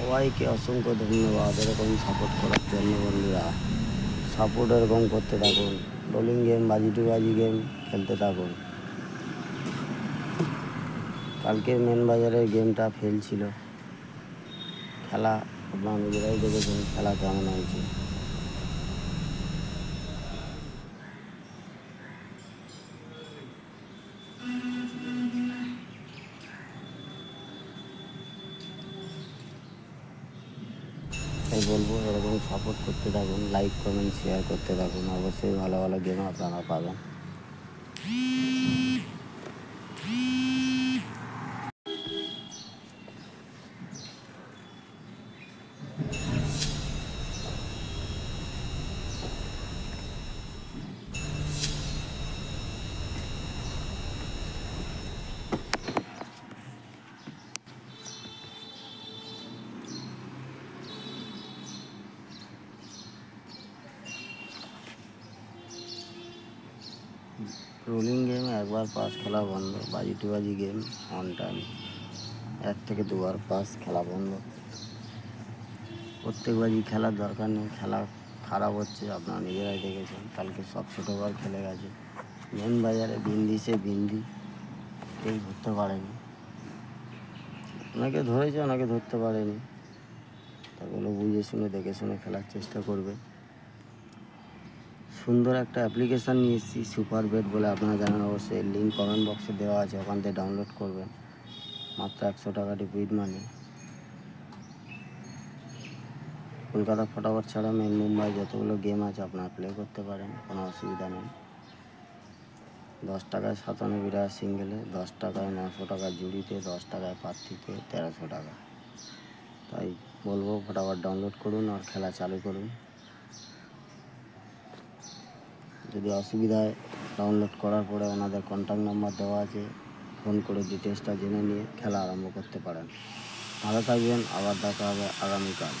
সবাইকে অসংখ্য ধন্যবাদ এরকম সাপোর্ট করার জন্য বন্ধুরা। সাপোর্ট এরকম করতে থাকুন, রোলিং গেম, বাজি টু বাজি গেম খেলতে থাকুন। কালকের মেন বাজারের গেমটা ফেল ছিল, খেলা আপনারা নিজেরাই দেখেছেন খেলা কেমন হয়েছে। তাই বলবো এরকম সাপোর্ট করতে থাকুন, লাইক কমেন্ট শেয়ার করতে থাকুন, অবশ্যই ভালো ভালো গেম আপনারা পাবেন। রোলিং গেম একবার পাস খেলা বন্ধ, বাজি টু বাজি গেম অন টাইম 1 থেকে 2 বার পাস খেলা বন্ধ। প্রত্যেক বাজি খেলার দরকার নেই, খেলা খারাপ হচ্ছে আপনারা নিজেরাই দেখেছেন। কালকে সব ছোটো বার খেলে গেছে। মেন বাজারে বিন্দি কেউ ধরতে পারেনি, অনেকে ধরেছে অনেকে ধরতে পারেনি। তাগুলো বুঝে শুনে দেখে শুনে খেলার চেষ্টা করবে। সুন্দর একটা অ্যাপ্লিকেশান নিয়ে এসেছি সুপার বেট বলে, আপনারা জানেন অবশ্যই, লিঙ্ক কমেন্ট বক্সে দেওয়া আছে, ওখান থেকে ডাউনলোড করবেন। মাত্র 100 টাকা ডিপোজিট মানি। কলকাতা ফটাফট ছাড়া মেন মুম্বাই যতগুলো গেম আছে আপনারা প্লে করতে পারেন, কোনো অসুবিধা নেই। 10 টাকায় 97 বিরা সিঙ্গেলে, 10 টাকায় 900 টাকা জুড়িতে, 10 টাকায় পার্টিতে 1300 টাকা। তাই বলবো ফটাফট ডাউনলোড করুন আর খেলা চালু করুন। যদি অসুবিধা হয় ডাউনলোড করার পরে ওনাদের কন্ট্যাক্ট নাম্বার দেওয়া আছে, ফোন করে ডিটেলসটা জেনে নিয়ে খেলা আরম্ভ করতে পারেন। ভালো থাকবেন, আবার দেখা হবে আগামীকাল।